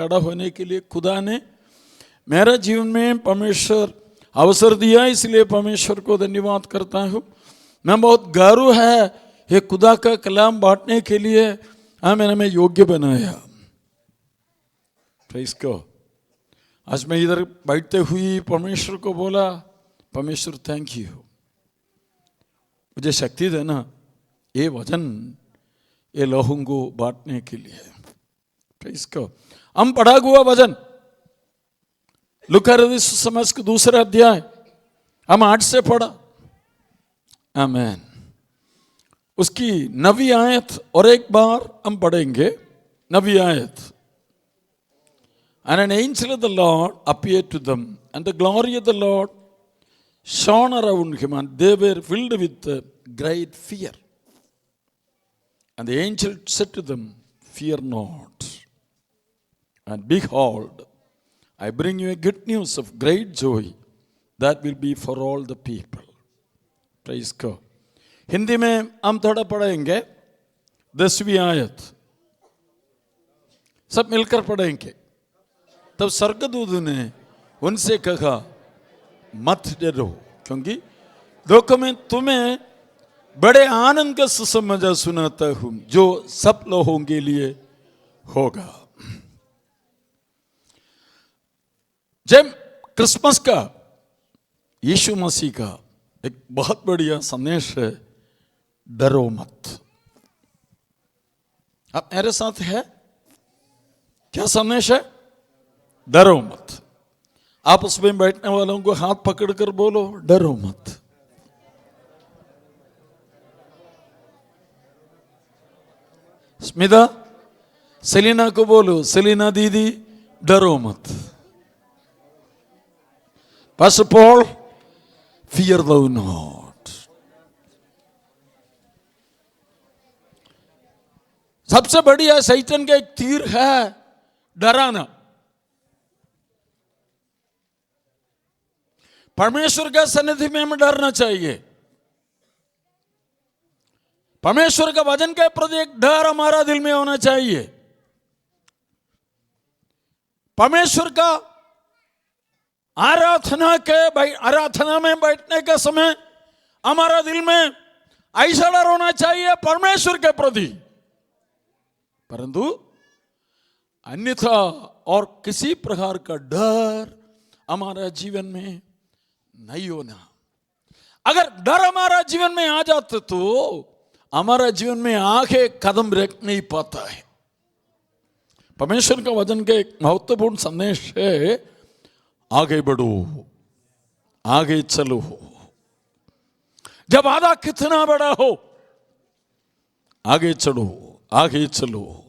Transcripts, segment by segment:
खड़ा होने के लिए खुदा ने मेरे जीवन में परमेश्वर अवसर दिया, इसलिए परमेश्वर को धन्यवाद करता हूँ। मैं बहुत गर्व है ये खुदा का कलाम बांटने के लिए मैंने मैं योग्य बनाया। Praise God. आज मैं इधर बैठते हुए परमेश्वर को बोला, परमेश्वर थैंक यू, मुझे शक्ति देना ये वचन ये लोगों को बांटने के लिए। Praise God. हम पढ़ा हुआ वचन लूका रचित सुसमाचार का दूसरा अध्याय हम 8 से पढ़ा। आमीन। उसकी 9वीं आयत और एक बार हम पढ़ेंगे। 9वीं आयत। And an angel of the Lord appeared to them, and the glory of the Lord shone around him, and they were filled with great fear. And the angel said to them, fear not. And behold, I bring you a good news of great joy that will be for all the people. Praise God. Hindi में हम थोड़ा पढ़ेंगे 10वीं आयत, सब मिलकर पढ़ेंगे। तब स्वर्गदूत ने उनसे कहा, मत डरो, क्योंकि देखो मैं तुम्हें बड़े आनंद का सुसमाचार सुनाता हूं जो सब लोगों के लिए होगा। जब क्रिसमस का यीशु मसीह का एक बहुत बढ़िया संदेश है, डरो मत। आप मेरे साथ है? क्या संदेश है? डरो मत। आप उसमें बैठने वालों को हाथ पकड़कर बोलो, डरो मत। स्मिता, सेलिना को बोलो, सेलिना दीदी डरो मत। Pastor Paul, fear thou not। सबसे बढ़िया शैतान का एक तीर है डराना। परमेश्वर का सन्निधि में हमें डरना चाहिए। परमेश्वर का वचन के प्रति एक डर हमारा दिल में होना चाहिए। परमेश्वर का आराधना में बैठने के समय हमारा दिल में ऐसा डर होना चाहिए परमेश्वर के प्रति, परंतु अन्यथा और किसी प्रकार का डर हमारा जीवन में नहीं होना। अगर डर हमारा जीवन में आ जाता तो हमारा जीवन में आगे कदम रख नहीं पाता है। परमेश्वर का वचन का एक महत्वपूर्ण संदेश है, आगे बढ़ो, आगे चलो। जब आधा कितना बड़ा हो, आगे चलो, आगे चलो।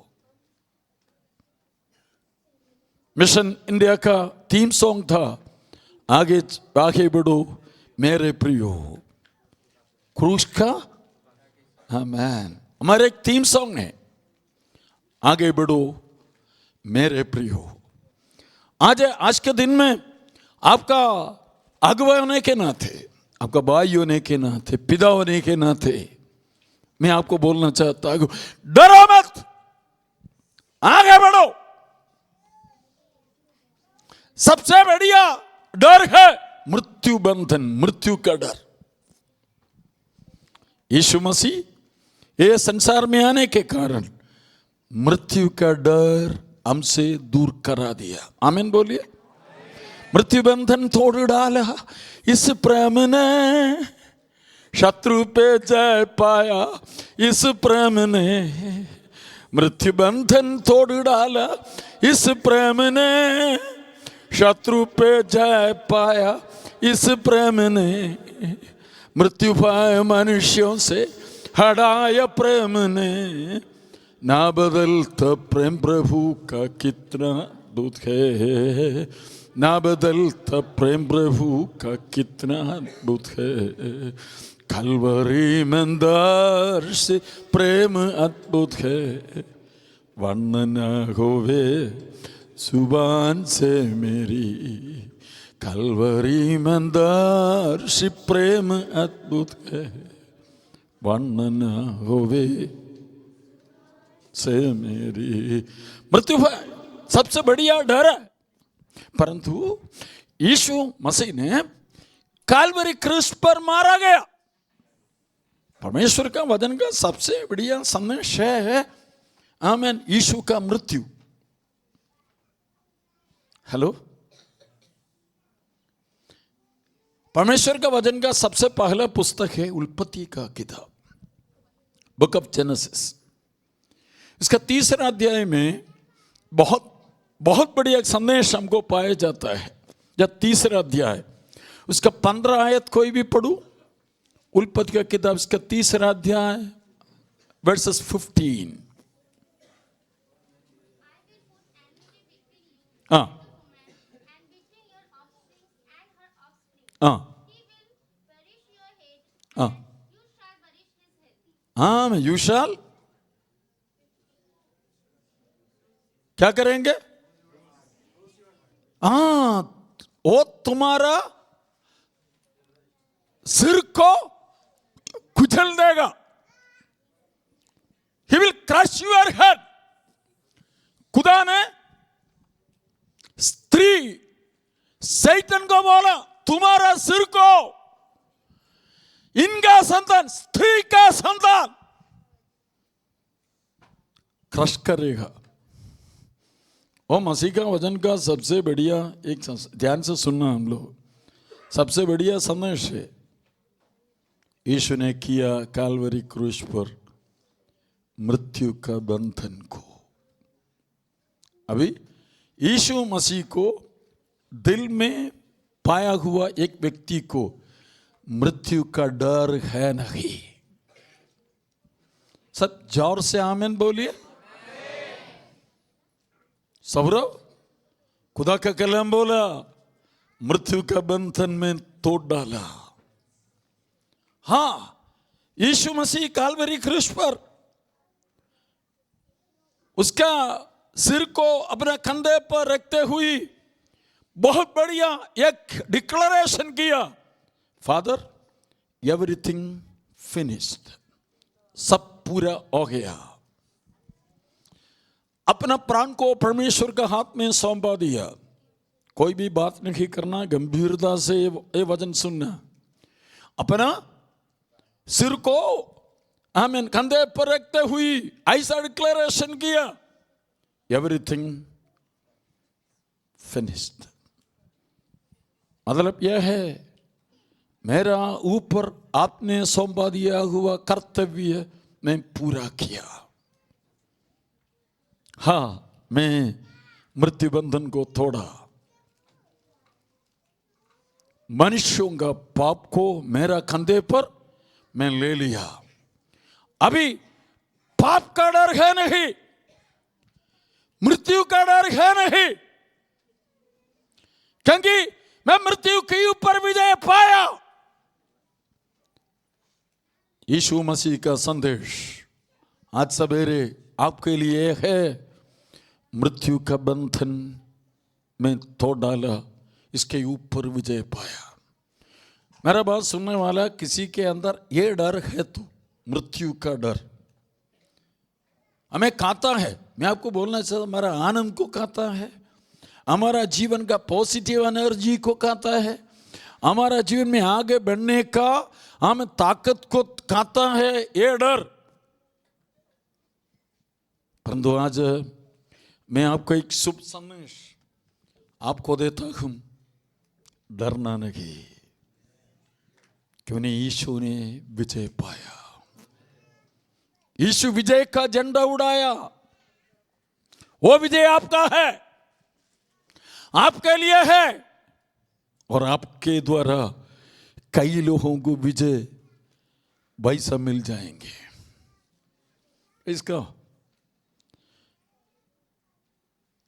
मिशन इंडिया का थीम सॉन्ग था, आगे आगे बढ़ो मेरे प्रियो, क्रूस का। आमीन। हमारे एक थीम सॉन्ग है, आगे बढ़ो मेरे प्रियो। आज के दिन में आपका अगुवा होने के नाते, आपका भाई होने के नाते, पिता होने के नाते मैं आपको बोलना चाहता हूं, डरो मत, आगे बढ़ो। सबसे बढ़िया डर है मृत्यु बंधन, मृत्यु का डर। यीशु मसीह ये संसार में आने के कारण मृत्यु का डर हमसे दूर करा दिया। आमीन बोलिए। मृत्यु बंधन तोड़ डाला इस प्रेम ने, शत्रु पे जय पाया इस प्रेम ने। मृत्यु बंधन तोड़ डाला इस प्रेम ने, शत्रु पे जय पाया इस प्रेम ने। मृत्यु पाए मनुष्यों से हटाया प्रेम ने। ना बदलता प्रेम प्रभु का कितना अद्भुत है, ना बदलता प्रेम प्रभु का कितना अद्भुत है। कलवरी में दर्श प्रेम अद्भुत है, वर्णन होवे जुबान से मेरी। कलवरी में दर्श प्रेम अद्भुत है, वर्णन होवे से मेरी। मृत्यु सबसे बढ़िया डर है। परंतु यीशु मसीह ने काल्वरी क्रूस पर मारा गया। परमेश्वर का वचन का सबसे बढ़िया संदेश है आमीन, यीशु का मृत्यु। हेलो, परमेश्वर का वचन का सबसे पहला पुस्तक है उत्पत्ति का किताब, बुक ऑफ जेनेसिस। इसका 3रा अध्याय में बहुत बहुत बढ़िया संदेश हमको पाया जाता है। जब 3रा अध्याय उसका 15 आयत कोई भी पढ़ू, उत्पत्ति का किताब इसका 3रा अध्याय वर्सेस 15। हाँ हाँ, यू शाल क्या करेंगे? हाँ, वो तुम्हारा सिर को कुचल देगा। He will crush your head। खुदा ने स्त्री सैतान को बोला तुम्हारा सिर को इनका संतान, स्त्री का संतान क्रश करेगा। और मसीह का वचन का सबसे बढ़िया एक ध्यान से सुनना हम लोग, सबसे बढ़िया संदेश है यीशु ने किया काल्वरी क्रूस पर मृत्यु का बंधन को। अभी यीशु मसीह को दिल में पाया हुआ एक व्यक्ति को मृत्यु का डर है नहीं। सब जोर से आमीन बोलिए। सौरव, खुदा का कलाम बोला मृत्यु का बंधन में तोड़ डाला। हाँ, यीशु मसीह काल्वरी क्रूस पर उसका सिर को अपने कंधे पर रखते हुए बहुत बढ़िया एक डिक्लेरेशन किया, फादर एवरीथिंग फिनिश्ड, सब पूरा हो गया। अपना प्राण को परमेश्वर के हाथ में सौंपा दिया। कोई भी बात नहीं करना, गंभीरता से ये वचन सुनना। अपना सिर को आमीन कंधे पर रखते हुए ऐसा डिक्लेरेशन किया, एवरीथिंग फिनिश्ड। मतलब यह है मेरा ऊपर आपने सौंपा दिया हुआ कर्तव्य मैं पूरा किया। हाँ, मैं मृत्यु बंधन को तोड़ा, मनुष्यों का पाप को मेरा कंधे पर मैं ले लिया। अभी पाप का डर है नहीं, मृत्यु का डर है नहीं, क्योंकि मैं मृत्यु के ऊपर विजय पाया। यीशु मसीह का संदेश आज सवेरे आपके लिए है, मृत्यु का बंधन में तोड़ डाला, इसके ऊपर विजय पाया। मेरा बात सुनने वाला किसी के अंदर ये डर है तो मृत्यु का डर हमें खाता है। मैं आपको बोलना चाहता हूं, हमारा आनंद को खाता है, हमारा जीवन का पॉजिटिव एनर्जी को खाता है, हमारा जीवन में आगे बढ़ने का हमें ताकत को खाता है ये डर। परंतु आज मैं आपको एक शुभ संदेश आपको देता हूं, डरना नहीं, क्योंकि यीशु ने विजय पाया। यीशु विजय का झंडा उड़ाया, वो विजय आपका है, आपके लिए है, और आपके द्वारा कई लोगों को विजय वैसा मिल जाएंगे। इसका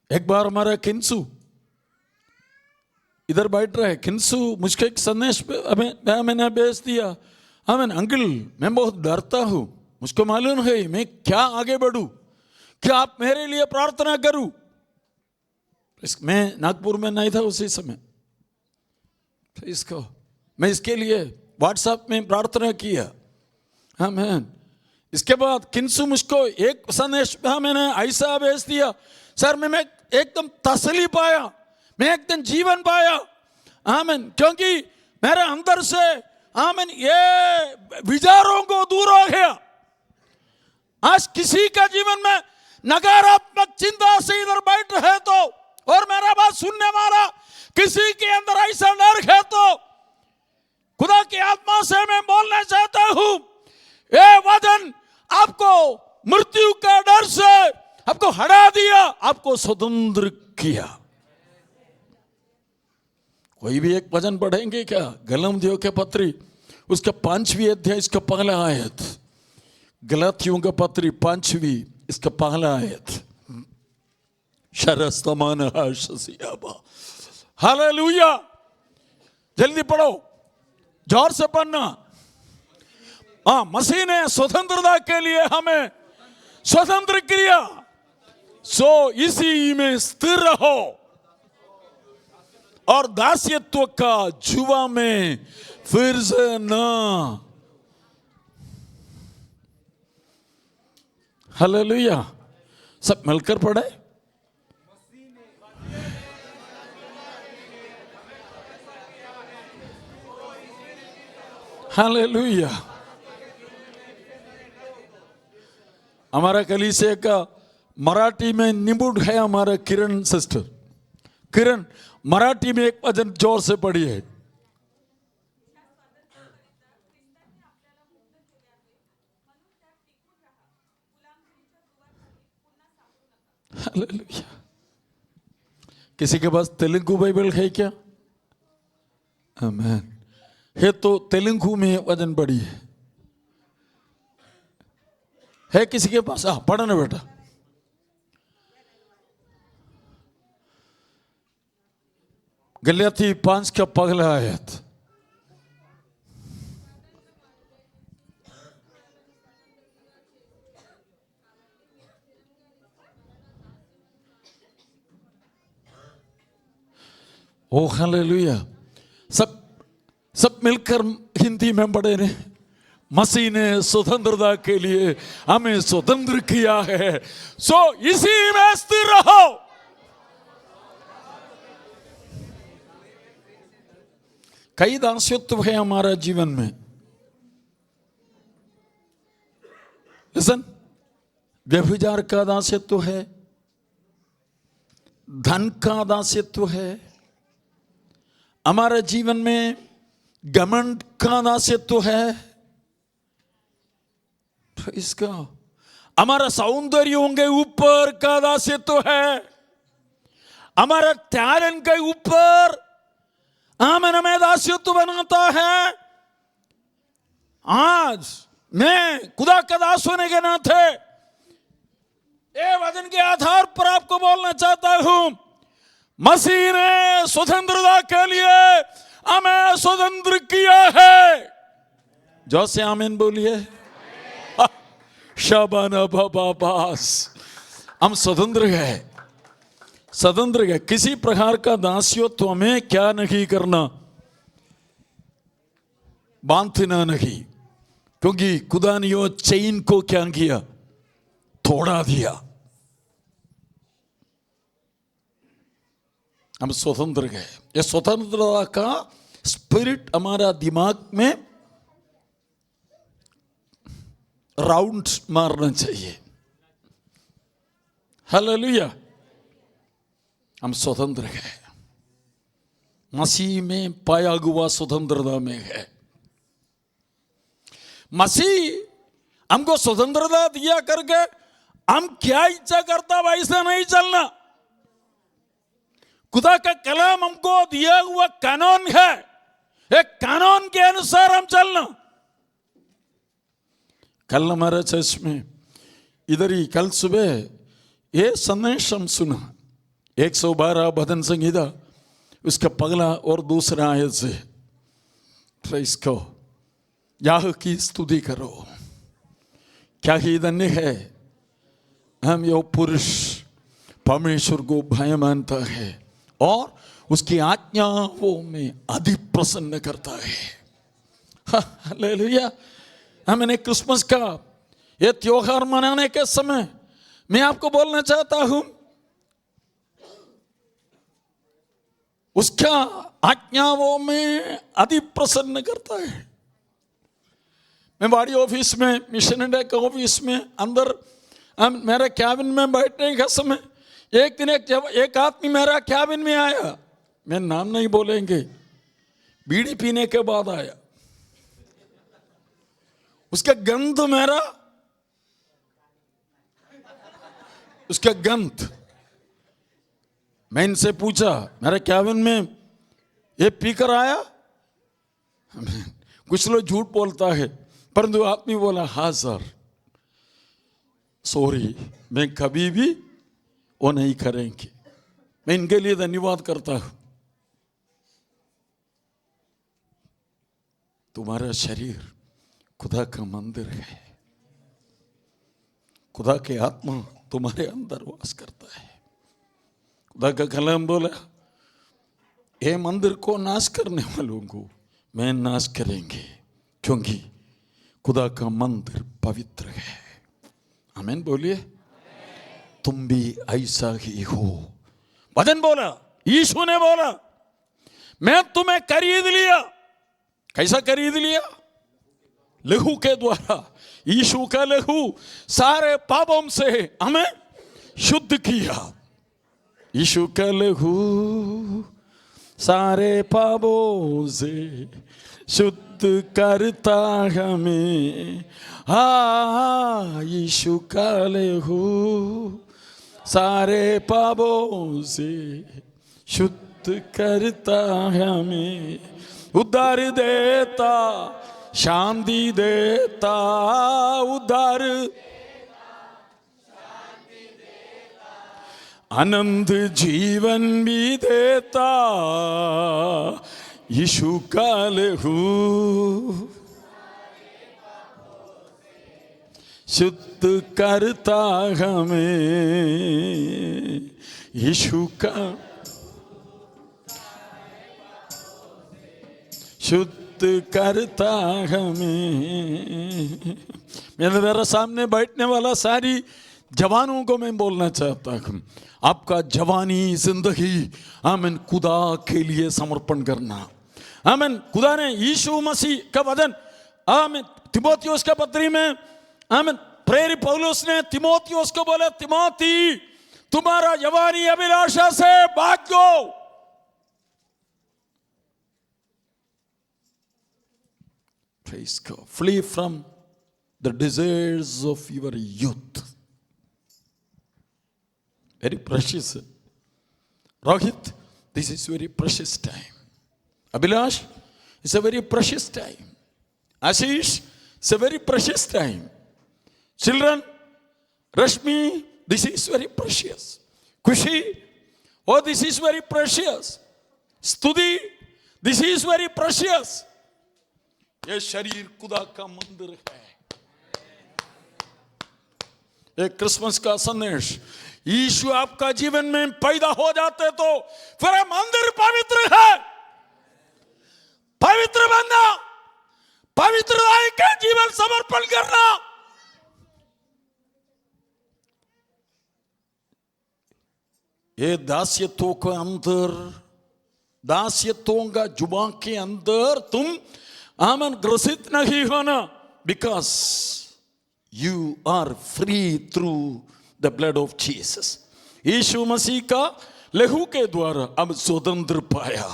एक बार हमारा किंसु इधर बैठ रहा है, किंसु मुझको एक संदेश मैंने भेज दिया, हमें अंकल मैं बहुत डरता हूं, मुझको मालूम है मैं क्या आगे बढ़ूं, क्या आप मेरे लिए प्रार्थना करूं। मैं नागपुर में नहीं था उसी समय, इसको मैं इसके लिए व्हाट्सएप में प्रार्थना किया। आमीन। इसके बाद किंसु मुझको एक संदेश मैंने ऐसा भेज दिया, सर मैं एकदम तसल्ली पाया, मैं एकदम जीवन पाया। आमीन। क्योंकि मेरे अंदर से आमीन ये विचारों को दूर हो गया। आज किसी का जीवन में नकारात्मक चिंता से इधर बैठ रहे तो, और मेरा बात सुनने वाला किसी के अंदर ऐसा डर है तो खुदा की आत्मा से मैं बोलना चाहता हूं, ये वचन आपको मृत्यु का डर से आपको हटा दिया, आपको स्वतंत्र किया। कोई भी एक वचन पढ़ेंगे क्या? गलातियों के पत्री उसका 5वीं अध्याय इसका पहला आयत, गलातियों का पत्री 5वीं इसका पहला आयत। शरस्तमान हाशसियाबा, हालेलुया। जल्दी पढ़ो, जोर से पढ़ना। मसीह ने स्वतंत्रता के लिए हमें स्वतंत्र किया, सो इसी में स्थिर रहो और दास्यत्व का जुआ में फिर से ना। हालेलुया। सब मिलकर पढ़े। हालेलुया। हमारा कलीसिया का मराठी में निपुण है हमारा किरण सिस्टर। किरण, मराठी में एक वचन जोर से पढ़ी है। हालेलुया। किसी के पास तेलुगु बाइबल है क्या? आमीन। है तो तेलुगु में वचन पढ़ी है किसी के पास? पढ़ना बेटा। गलाती 5 का पहला आयत। ओ हालेलुया। सब मिलकर हिंदी में पढ़े ने। मसीह ने स्वतंत्रता के लिए हमें स्वतंत्र किया है, सो इसी में स्थिर रहो। कई दास्यत्व है हमारा जीवन में। लिसन, व्यभिचार का दास्यत्व है, धन का दास्यत्व है, हमारे जीवन में घमंड का दास्यत्व है, इसका हमारा सौंदर्यों के ऊपर का दास्यत्व है, हमारा टैलेंट के ऊपर हमें दास्यत्व बनाता है। आज मैं खुदा का दास होने के नाते ये वचन के आधार पर आपको बोलना चाहता हूं, मसीह ने स्वतंत्रता के लिए हमें स्वतंत्र किया है। जो से आमीन बोलिए। शाबाना बाबास, हम स्वतंत्र है, स्वतंत्र है। किसी प्रकार का दास्यत्व हमें क्या नहीं करना, बांधना नहीं, क्योंकि खुदा ने वो चेन को क्या किया? तोड़ा दिया। हम स्वतंत्र गए। ये स्वतंत्रता का स्पिरिट हमारा दिमाग में राउंड मारना चाहिए। हालेलुया। हम स्वतंत्र हैं, मसीह में पाया हुआ स्वतंत्रता में है। मसीह हमको स्वतंत्रता दिया करके हम क्या इच्छा करता वैसा नहीं चलना। खुदा का कलाम हमको दिया हुआ कानून है, एक कानून के अनुसार हम चलना। कल हमारे चर्च में इधर ही कल सुबह ये संदेश हम सुना, 112 भजन संगीता उसका पगला और दूसरा आयत से, प्रेज़ को याह की स्तुति करो। क्या ही धन्य है हम यो पुरुष परमेश्वर को भय मानता है और उसकी आज्ञाओं में अधिक प्रसन्न करता है। हालेलुया। हमने क्रिसमस का ये त्योहार मनाने के समय मैं आपको बोलना चाहता हूं, उसका आज्ञाओं में अति प्रसन्न करता है। मैं बड़ी ऑफिस में, मिशन इंडिया के ऑफिस में अंदर मेरे कैबिन में बैठने का समय एक दिन एक आदमी मेरा कैबिन में आया, मैं नाम नहीं बोलेंगे, बीड़ी पीने के बाद आया। उसका गंध उसका गंध, मैं इनसे पूछा मेरे कैबिन में ये पीकर आया? कुछ लोग झूठ बोलता है, परंतु आदमी बोला हाँ सर, सॉरी, मैं कभी भी वो नहीं करेंगे। मैं इनके लिए धन्यवाद करता हूं। तुम्हारा शरीर खुदा का मंदिर है, खुदा के आत्मा तुम्हारे अंदर वास करता है। खुदा का कलाम बोला, ये मंदिर को नाश करने वालों को मैं नाश करेंगे, क्योंकि खुदा का मंदिर पवित्र है। आमीन बोलिए। तुम भी ऐसा ही हो। वचन बोला, यीशु ने बोला, मैं तुम्हें खरीद लिया। कैसा खरीद लिया? लहू के द्वारा। यीशु का लहू सारे पापों से हमें शुद्ध किया। यीशु का लहू सारे पापों से शुद्ध करता हमें। हाँ, यीशु का लहू सारे पापों से शुद्ध करता हमें, उद्धार देता, शांति देता, उद्धार, आनंद जीवन भी देता। यीशु का लहू शुद्ध करता हमें। यीशु का शुद्ध करता हमें। मेरे सामने बैठने वाला सारी जवानों को मैं बोलना चाहता हूँ, आपका जवानी जिंदगी आमीन खुदा के लिए समर्पण करना। आमीन। खुदा ने यीशु मसीह का वचन आमीन तिमोथियुस के पत्री में आमीन प्रेरित पौलुस ने तिमोथियुस को बोला, तिमोथी तुम्हारा जवानी अभिलाषा से भागो। Praise God. Flee from the desires of your youth. Very precious. Rohit, this is very precious time. Abhilash, it's a very precious time. Ashish, it's a very precious time. Children, Rashmi, this is very precious. Kushi, oh, this is very precious. Studi, this is very precious. ये शरीर खुदा का मंदिर है। एक Christmas का संदेश, यीशु आपका जीवन में पैदा हो जाते तो फिर मंदिर पवित्र है। पवित्र बनना, पवित्रता का जीवन समर्पण करना। ये दास्यत्वों के अंदर, दास्यत्वों का जुबान के अंदर तुम आमन ग्रसित नहीं होना, because you are free through the blood of Jesus. यीशु मसीह का लहू के द्वारा अब स्वतंत्र पाया।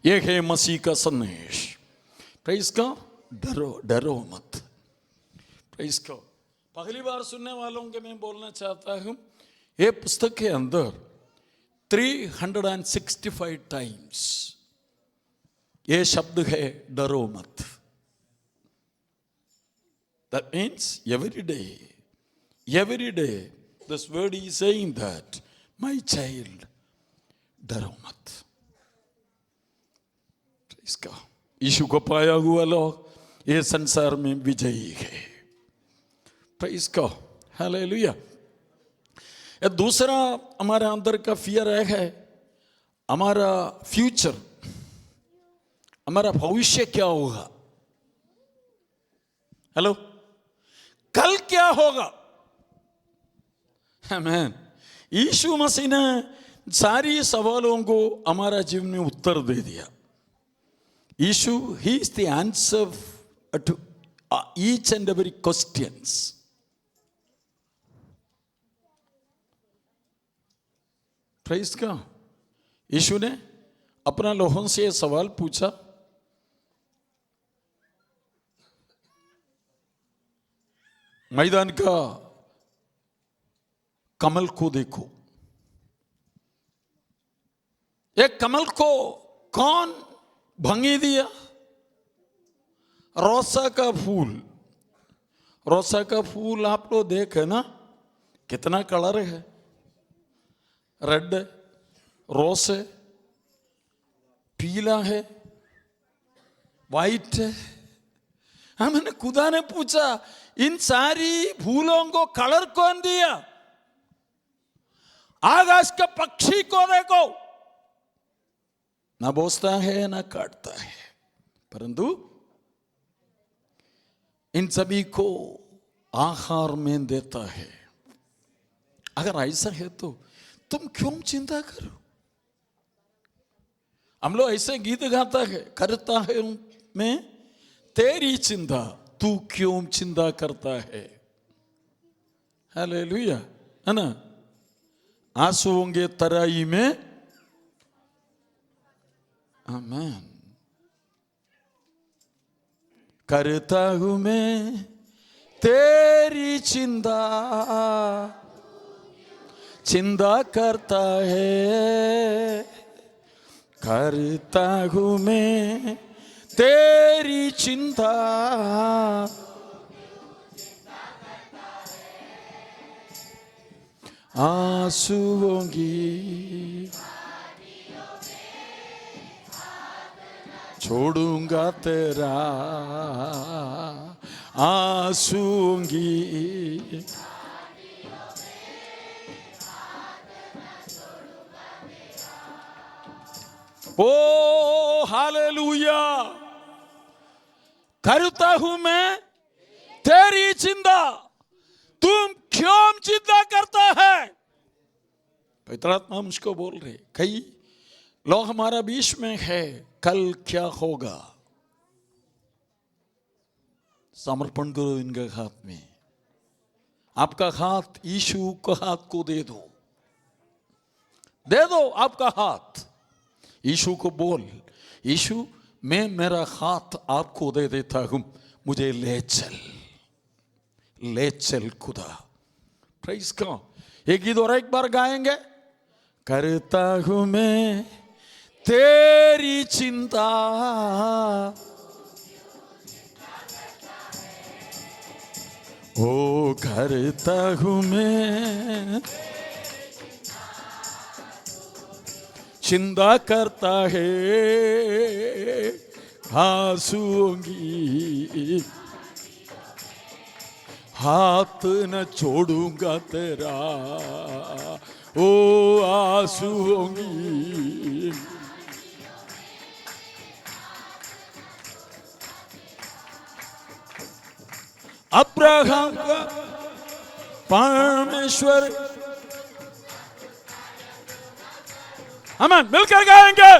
यह है मसीह का संदेश। Praise God. डरो मत। Praise God. पहली बार सुनने वालों के मैं बोलना चाहता हूं, ये पुस्तक के अंदर 365 टाइम्स ये शब्द है डरो मत। That means every day this word is saying that my child, डरो मत। इसका यीशु को पाया हुआ लोग ये संसार में विजयी है। Praise God. हालेलुया। ये दूसरा हमारे अंदर का फियर है, हमारा फ्यूचर, हमारा भविष्य क्या होगा। हेलो, कल क्या होगा। आमीन। यीशु मसीह ने सारी सवालों को हमारा जीवन में उत्तर दे दिया। Yeshu he is the answer to each and every questions. Praise God. Yeshu ने अपना लोगों से ये सवाल पूछा, मैदान का कमल को देखो, एक कमल को कौन भंगी दिया? रोसा का फूल। रोसा का फूल आप लोग देखे ना, कितना कलर है, रेड है, रोस है, पीला है, वाइट है। हमने खुदा ने पूछा, इन सारी फूलों को कलर कौन दिया? आकाश के पक्षी को देखो, ना बोसता है ना काटता है, परंतु इन सभी को आहार में देता है। अगर ऐसा है तो तुम क्यों चिंता करो? हम लोग ऐसे गीत गाता है, करता है मैं तेरी चिंता, तू क्यों चिंता करता है? हालेलुया, है ना? आंसुओं के तराई में, आमीन, करता हूं मैं तेरी चिंता, चिंता करता है, करता हूं मैं तेरी चिंता, आंसुओं की छोड़ूंगा तेरा, आंसुओं की ओ हालेलुया। करता हूं मैं तेरी चिंता, तुम क्यों चिंता करता है? पवित्र आत्मा मुझको बोल रहे, कई लोग हमारा बीच में है, कल क्या होगा? समर्पण करो इनके हाथ में। आपका हाथ यीशु को हाथ को दे दो, दे दो आपका हाथ यीशु को। बोल, यीशु मैं मेरा हाथ आपको दे देता हूं, मुझे ले चल, ले चल खुदा। Praise God. एक गीत और एक बार गाएंगे। करता हूं मैं तेरी चिंता, ओ करता हूं मैं, चिंता करता है, आंसुओं की हाथ न छोड़ूंगा तेरा, ओ आंसुओं की अब्राहम का परमेश्वर। हम मिलकर गाएंगे।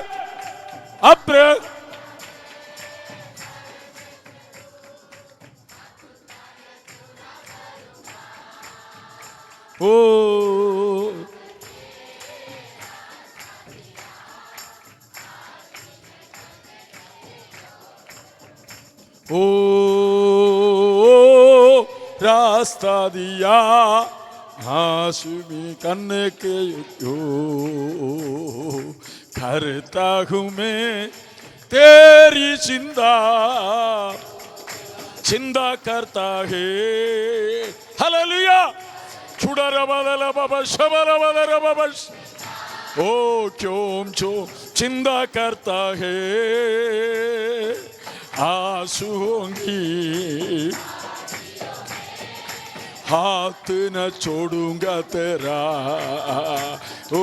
ओ रास्ता दिया हाशमी करने के यो, करता हूं मैं तेरी चिंता, चिंता करता है। हालेलुया। छुड़ा रबा बाबा शबा बाबा, ओ क्यों चिंता करता है, आंसुओं की हाथ न छोड़ूंगा तेरा, ओ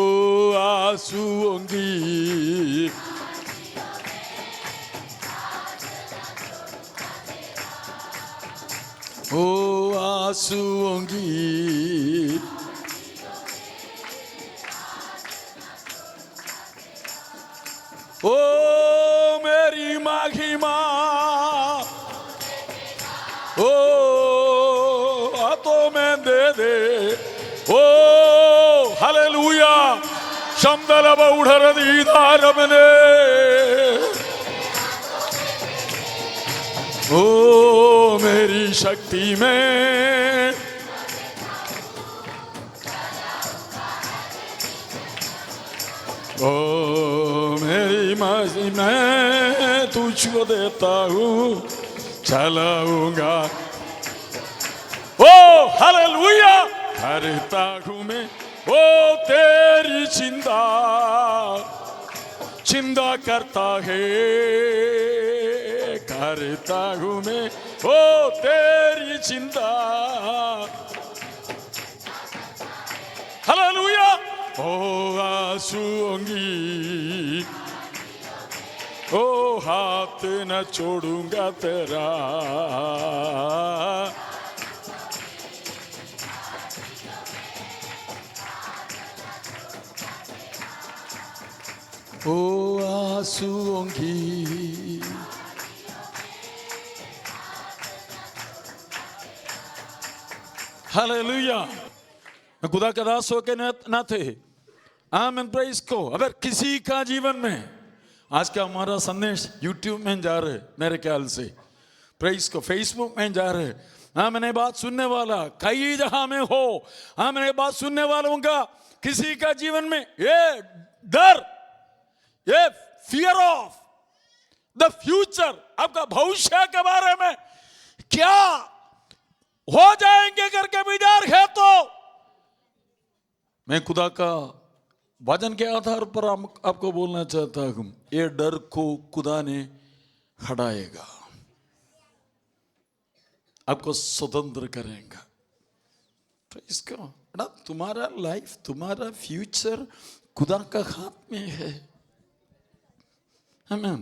आंसुओं की ओ आंसुओं की ओ मेरी महिमा, ओ हाथों में दे दे, ओ हालेलुया शब्दल बौढ़र दीदार बने, ओ मेरी शक्ति में, ओ मेरी मर्जी मैं तुझको देता हूँ, चलाऊंगा, ओ हालेलुया करता हूँ मैं, ओ तेरी चिंता चिंता करता है, करता हूँ मैं, ओ तेरी चिंता, हालेलुया, ओ आंसुओं की, ओ हाथ न छोड़ूंगा तेरा, ओ आंसुओं की, हालेलुया। मैं खुदा का दास होके ना थे, आमीन प्रेज़ को। अगर किसी का जीवन में आज का हमारा संदेश यूट्यूब में जा रहे मेरे ख्याल से, प्रेज़ को फेसबुक में जा रहे, हाँ मैंने बात सुनने वाला कई जगह में हो, हाँ मैंने बात सुनने वालों का किसी का जीवन में ये डर, ये फियर ऑफ द फ्यूचर, आपका भविष्य के बारे में क्या हो जाएंगे करके विचार है, तो मैं खुदा का वचन के आधार पर आपको बोलना चाहता हूं, ये डर को खुदा ने हटाएगा, आपको स्वतंत्र करेगा। तो इसका ना तुम्हारा लाइफ, तुम्हारा फ्यूचर खुदा का हाथ में है। आमीन।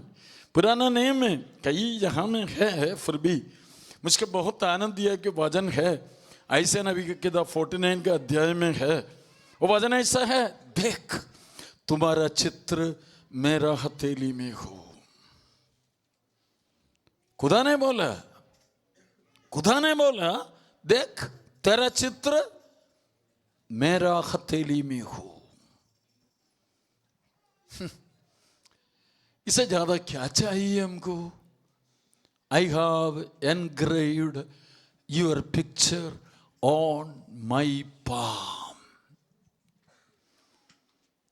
पुराना नेम में कई जगह में है, फिर भी मुझको बहुत आनंद दिया कि वचन है ऐसे, नबी के 49 का अध्याय में है, वो वचन ऐसा है, देख तुम्हारा चित्र मेरा हथेली में हो। खुदा ने बोला, खुदा ने बोला देख तेरा चित्र मेरा हथेली में हो। इससे ज्यादा क्या चाहिए हमको? I have engraved your picture on my palm.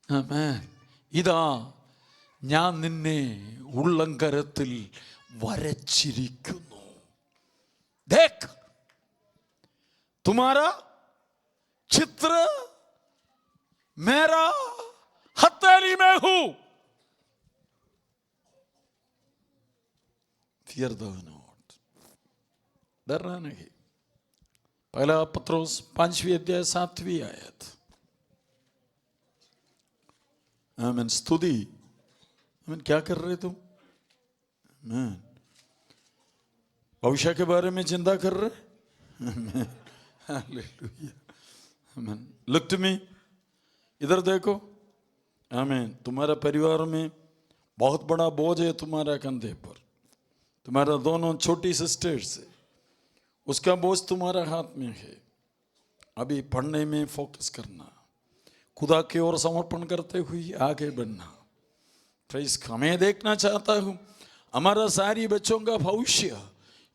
Amen. ഇതാ ഞാൻ നിന്നെ ഉള്ളങ്കരത്തിൽ വരച്ചിരിക്കുന്നു. देख तुम्हारा चित्र मेरा हथेली में हूं। Fear thou not. डरना नहीं। पहला पत्रोस 5वीं अध्याय 7वीं आयत। आमीन। स्तुति। आमीन। क्या कर रहे तुम? आमीन। भविष्य के बारे में चिंता कर रहे? आमीन। हालेलुया। आमीन। Look to me. इधर देखो। आमीन। तुम्हारा परिवार में बहुत बड़ा बोझ है तुम्हारा कंधे पर। तुम्हारा दोनों छोटी सिस्टर्स है, उसका बोझ तुम्हारा हाथ में है। अभी पढ़ने में फोकस करना, खुदा की ओर समर्पण करते हुए आगे बढ़ना। प्रेज़ को मैं देखना चाहता हूँ हमारा सारी बच्चों का भविष्य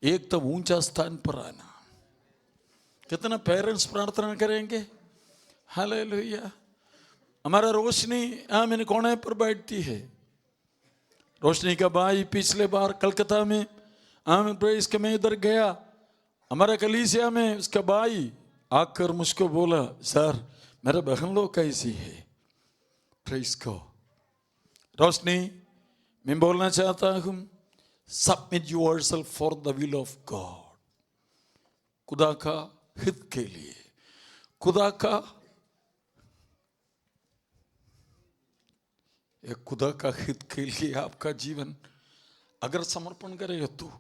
एक तो ऊंचा स्थान पर आना। कितना पेरेंट्स प्रार्थना करेंगे? हालेलुया। हमारा रोशनी आमीन कोने पर बैठती है। रोशनी का भाई पिछले बार कलकत्ता में आमीन प्रेज़ के मैं इधर गया, हमारा कलीसिया में उसका भाई आकर मुझको बोला, सर मेरा बहन लोग कैसी है? प्रेज़ को रोशनी मैं बोलना चाहता हूँ, submit yourself for the will of God. खुदा का हित के लिए, खुदा का एक खुदा का हित के लिए आपका जीवन अगर समर्पण करेगा तो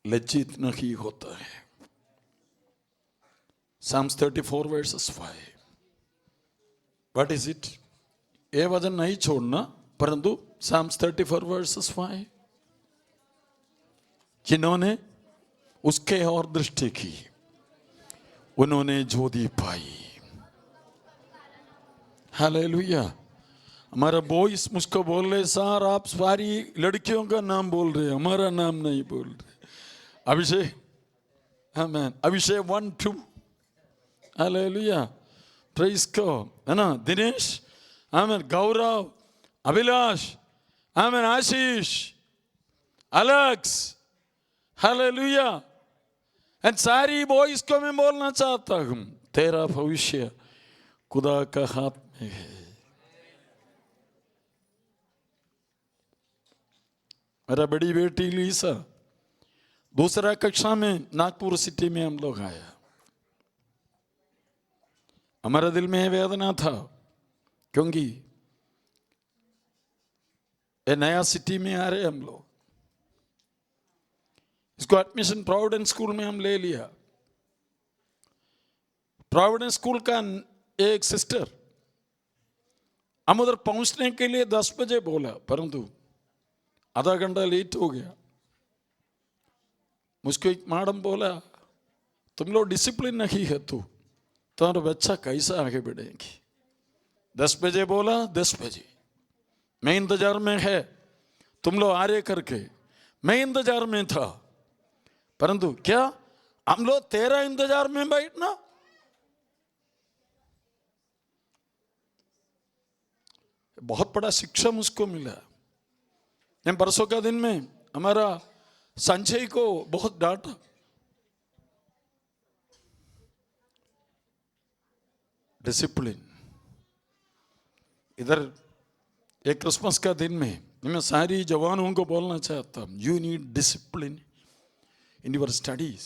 लज्जित नहीं होता है। Psalms 34 verses 5. What is it? ये वचन नहीं छोड़ना, परंतु Psalms 34 verses 5, जिन्होंने उसके और दृष्टि की उन्होंने ज्योति पाई। हालेलुया। हमारा बॉयज मुझको बोल रहे, सर आप सारी लड़कियों का नाम बोल रहे, हमारा नाम नहीं बोल रहे। अभिषेक, आमेन, अभिषेक 1 2, हालेलुया, प्रेज गॉड, है ना, दिनेश, आमेन, गौरव, अभिलाष, आमेन, आशीष, अलेक्स, हालेलुया। एंड सारी बॉयज को मैं बोलना चाहता हूँ, तेरा भविष्य खुदा का हाथ में है। मेरा बड़ी बेटी लीसा दूसरा कक्षा में नागपुर सिटी में हम लोग आया। हमारा दिल में वेदना था क्योंकि ये नया सिटी में आ रहे हम लोग। इसको एडमिशन प्रोविडेंस स्कूल में हम ले लिया। प्रोविडेंस स्कूल का एक सिस्टर हम उधर पहुंचने के लिए 10 बजे बोला, परंतु आधा घंटा लेट हो गया। मुझको एक मैडम बोला, तुम लोग डिसिप्लिन नहीं है तो तुम्हारा बच्चा कैसा आगे बढ़ेगी। 10 बजे बोला, 10 बजे मैं इंतजार में है, तुम लोग आ रहे करके मैं इंतजार में था, परंतु क्या हम लोग तेरा इंतजार में बैठना। बहुत बड़ा शिक्षा मुझको मिला। परसों का दिन में हमारा संजय को बहुत डांटा। डिसिप्लिन। इधर एक क्रिसमस का दिन में मैं सारी जवानों को बोलना चाहता हूँ, you need discipline in your studies,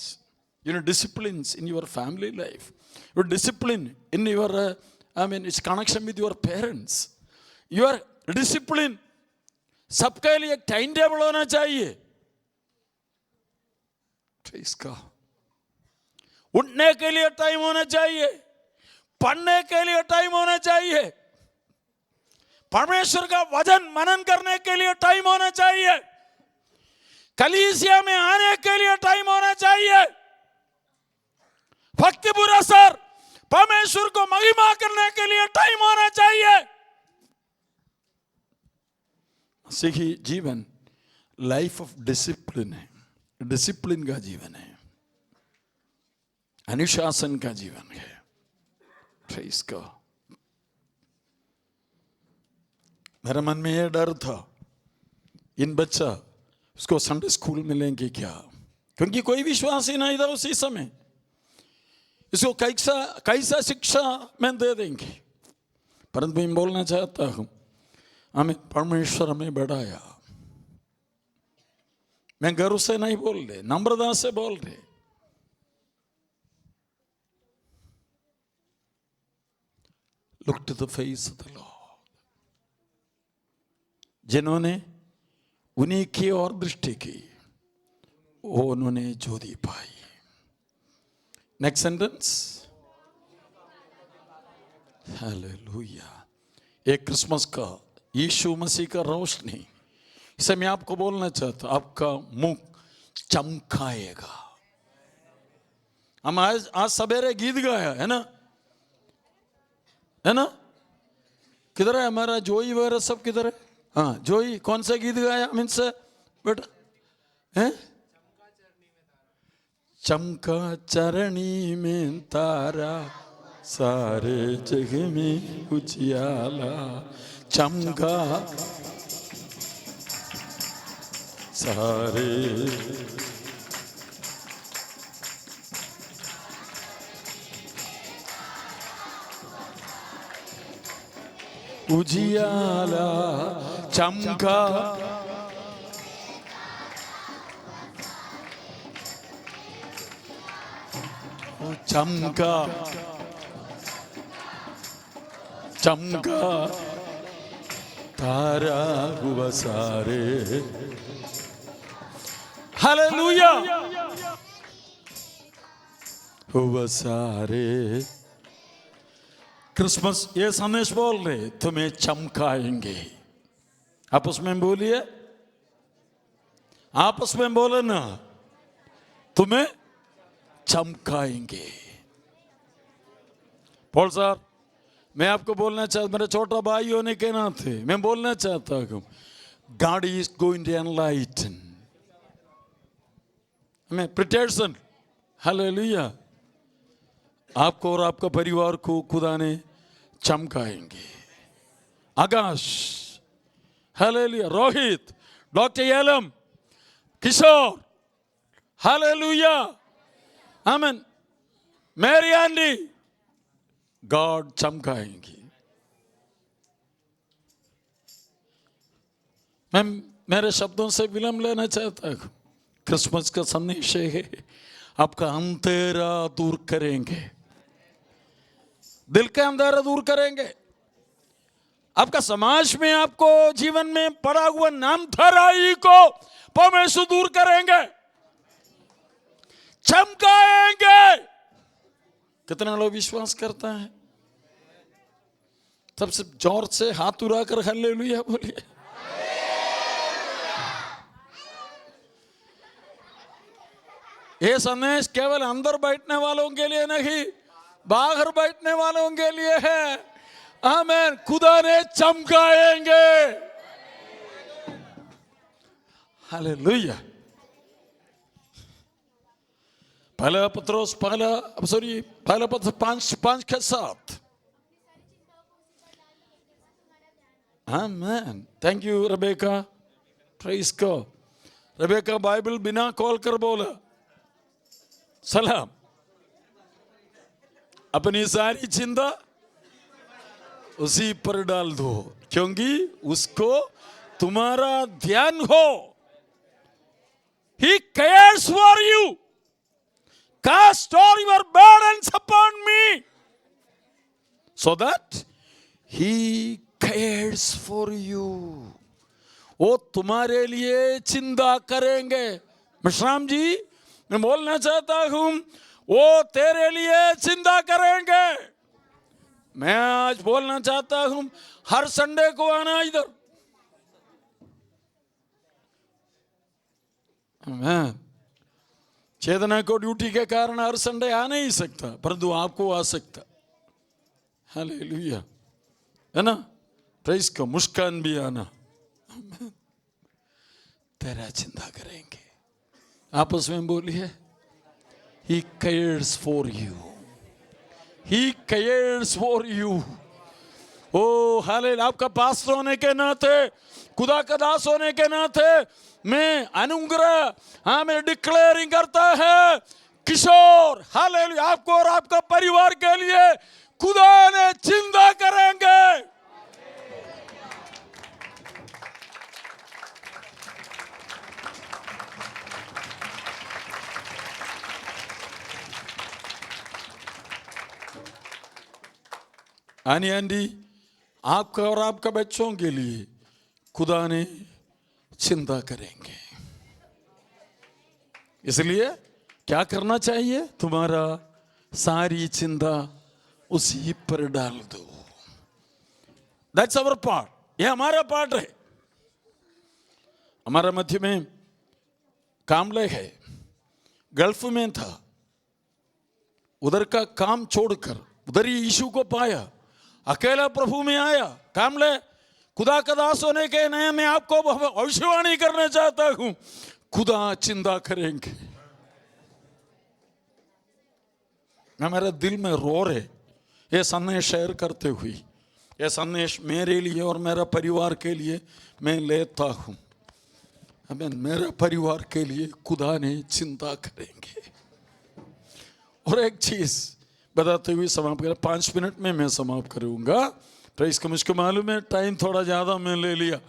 you need discipline in your family life, your discipline in your it's connection with your parents, your discipline. सबके लिए एक टाइम टेबल होना चाहिए। इसका उठने के लिए टाइम होना चाहिए, पढ़ने के लिए टाइम होना चाहिए, परमेश्वर का वचन मनन करने के लिए टाइम होना चाहिए, कलीसिया में आने के लिए टाइम होना चाहिए, भक्ति पुरस्कार परमेश्वर को महिमा करने के लिए टाइम होना चाहिए। मसीही जीवन लाइफ ऑफ डिसिप्लिन है, डिसिप्लिन का जीवन है, अनुशासन का जीवन है। Praise God. मेरे मन में यह डर था, इन बच्चा उसको संडे स्कूल में लेंगे क्या, क्योंकि कोई विश्वास ही नहीं था उसी समय। इसको कैसा शिक्षा में दे देंगे। परंतु मैं बोलना चाहता हूं, हमें परमेश्वर हमें बढ़ाया। मैं गर्व से नहीं बोल रहे, नम्रता से बोल रहे। Look to the face of the Lord। जिन्होंने उन्हीं की ओर दृष्टि की वो उन्होंने ज्योति पाई। Next sentence, hallelujah. एक क्रिसमस का यीशु मसीह का रोशनी, इसे मैं आपको बोलना चाहता, आपका मुख चमकाएगा। हम आज सवेरे गीत गाया है ना, है ना? किधर है हमारा जोई वगैरह सब किधर है? हाँ जोई, कौन सा गीत गाया हम इनसे बेटा? हैं? चमका चरणी में तारा, सारे जग में उजियाला, चमका सारे उजियाला, चमका चमका चमका तारा हुआ सारे। हालेलुया। हुआ सारे। क्रिसमस ये संदेश बोल रहे, तुम्हें चमकाएंगे। आपस में बोलिए, आपस में बोले ना, तुम्हें चमकाएंगे। पॉल साहब, मैं आपको बोलना चाहता, मेरा छोटा भाई होने के नाते मैं बोलना चाहता हूं, God is going to enlighten. मैं प्रिटेशन, हालेलुया, आपको और आपका परिवार को खुदा ने चमकाएंगे। आकाश, हालेलुया, रोहित, डॉक्टर येलम, किशोर, हालेलुया, आमीन, मैरी आंटी, गॉड चमकाएंगी। मैं मेरे शब्दों से विलंब लेना चाहता हूं। क्रिसमस का संदेश है, आपका अंधेरा दूर करेंगे, दिल का अंधेरा दूर करेंगे। आपका समाज में, आपको जीवन में पड़ा हुआ नामधराई को परमेश्वर दूर करेंगे, चमकाएंगे। कितना लोग विश्वास करता है? सबसे जोर से हाथ उड़ाकर हालेलुया बोलिए। ये संदेश केवल अंदर बैठने वालों के लिए नहीं, बाहर बैठने वालों के लिए है। आमीन, खुदा ने चमकाएंगे। हालेलुया। पहला पत्रोस पहला पत्रोस 5:5-7। आमीन, thank you Rebecca, praise God. Rebecca Bible बिना खोल कर बोला, सलाम। अपनी सारी चिंता उसी पर डाल दो, क्योंकि उसको तुम्हारा ध्यान हो। He cares for you. Cast all your burdens upon me, so that He cares for you. वो तुम्हारे लिए चिंता करेंगे। मिश्राम जी, मैं बोलना चाहता हूं, वो तेरे लिए चिंता करेंगे। मैं आज बोलना चाहता हूं, हर संडे को आना इधर। चेतना को ड्यूटी के कारण हर संडे आ नहीं सकता, परंतु आपको आ सकता। हालेलुया, है ना? प्रेज को मुस्कान भी आना। तेरा चिंता करेंगे। आपस में बोलिए, He cares for you. He cares for you. Oh hallelujah. आपका पास्टर होने के नाते, खुदा का दास होने के नाते मैं अनुग्रह, हाँ, मैं डिक्लेयरिंग करता है, किशोर, हालेलुया, आपको और आपका परिवार के लिए खुदा ने चिंता करेंगे। आनी आंटी, आपका और आपका बच्चों के लिए खुदा ने चिंता करेंगे। इसलिए क्या करना चाहिए? तुम्हारा सारी चिंता उसी पर डाल दो। That's our part. यह हमारा पार्ट है। हमारा मध्य में कामले है, गल्फ में था, उधर का काम छोड़कर उधर ही यीशु को पाया, अकेला प्रभु में आया। कामले, खुदा का दास होने के नए में आपको भविष्यवाणी करना चाहता हूं, खुदा चिंता करेंगे। मेरे दिल में रो रहे ये संदेश शेयर करते हुए, ये संदेश मेरे लिए और मेरा परिवार के लिए मैं लेता हूं। आमीन, मेरा परिवार के लिए खुदा ने चिंता करेंगे। और एक चीज बताते हुए समाप्त करें, 5 मिनट में मैं समाप्त करूंगा। प्रेस को, मुझको मालूम है टाइम थोड़ा ज्यादा मैं ले लिया।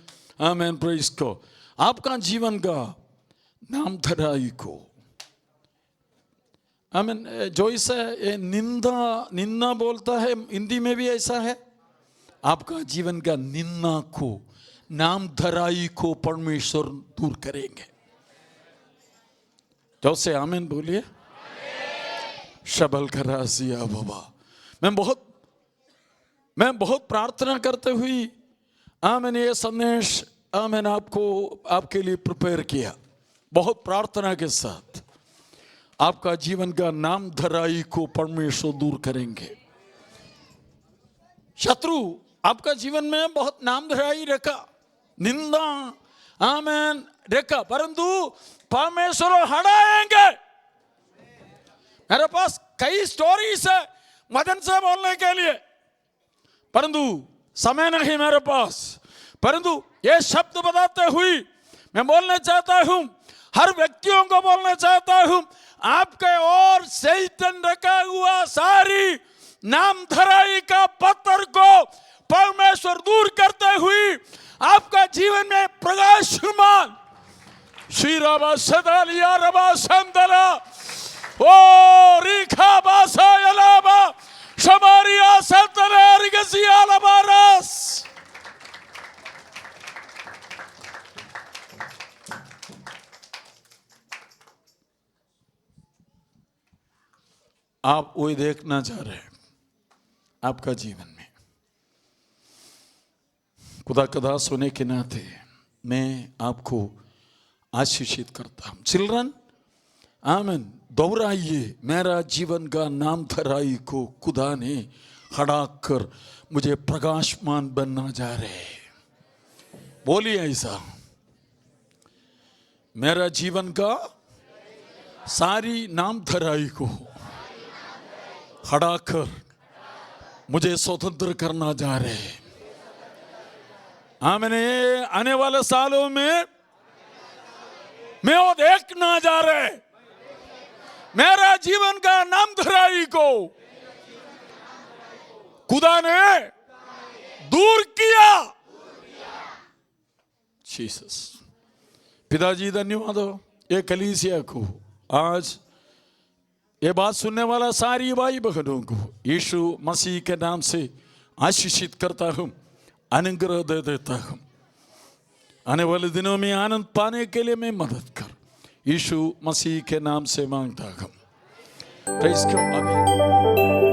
आमीन, प्रेस को। आपका जीवन का नामधराई को, आमीन, जो ऐसा निंदा बोलता है, हिंदी में भी ऐसा है। आपका जीवन का निंदा को, नामधराई को परमेश्वर दूर करेंगे। जो से आमीन बोलिए। शबल खरासिया बाबा, मैं बहुत प्रार्थना करते हुई, आमीन, ये संदेश मैंने आपके लिए प्रिपेयर किया, बहुत प्रार्थना के साथ आपका जीवन का नाम धराई को परमेश्वर दूर करेंगे। शत्रु आपका जीवन में बहुत नाम धराई रखा, निंदा आमेन रखा, परंतु परमेश्वर हटाएंगे। मेरे पास कई स्टोरीज है मदन से बोलने के लिए, परंतु समय नहीं मेरे पास। परंतु ये शब्द बताते हुए मैं बोलना चाहता हूं, हर व्यक्तियों को बोलना चाहता हूं, आपके और शैतान रखा हुआ सारी नाम धराई का पत्थर को परमेश्वर दूर करते हुए आपका जीवन में प्रकाशमान श्री राबा सदालिया रबा संदला ओ रिखा बासा यलाबा शमारिया संतले रिगसिया लबारस। आप वही देखना चाह रहे हैं आपका जीवन में। खुदा कदा सुने के नाते मैं आपको आशीषित करता हूं। चिल्ड्रन आमीन, दोहराइए, मेरा जीवन का नाम धराई को खुदा ने हटा कर मुझे प्रकाशमान बनना जा रहे। बोलिए ऐसा, मेरा जीवन का सारी नाम धराई को हटाकर मुझे स्वतंत्र करना जा रहे। आमीन। आने वाले सालों में मैं वो देखना जा रहे, मेरा जीवन का नाम धराई को खुदा ने दूर किया। जीसस। पिताजी धन्यवाद हो ये कलीसिया को, आज ये बात सुनने वाला सारी भाई बहनों को यीशु मसीह के नाम से आशीषित करता हूं, अनुग्रह दे देता हूं। आने वाले दिनों में आनंद पाने के लिए मैं मदद कर यीशु मसीह के नाम से मांगता हूं। Praise God. आमीन।